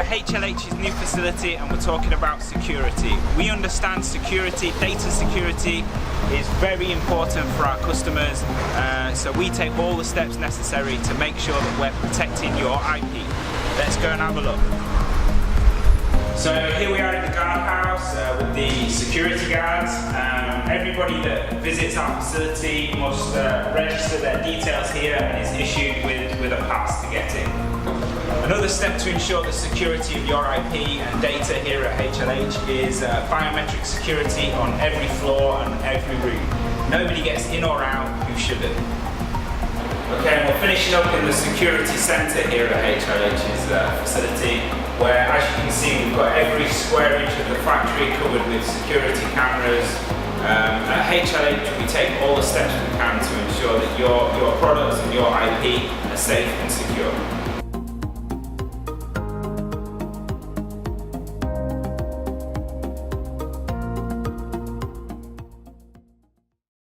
at HLH's new facility and we're talking about security. We understand security, data security is very important for our customers, so we take all the steps necessary to make sure that we're protecting your IP. Let's go and have a look. So here we are in the guardhouse with the security guards. Everybody that visits our facility must register their details here and is issued with a pass to get in. Another step to ensure the security of your IP and data here at HLH is biometric security on every floor and every room. Nobody gets in or out who shouldn't. Okay, and we're finishing up in the security centre here at HLH's facility, where, as you can see, we've got every square inch of the factory covered with security cameras. At HLH, we take all the steps we can to ensure that your products and your IP are safe and secure.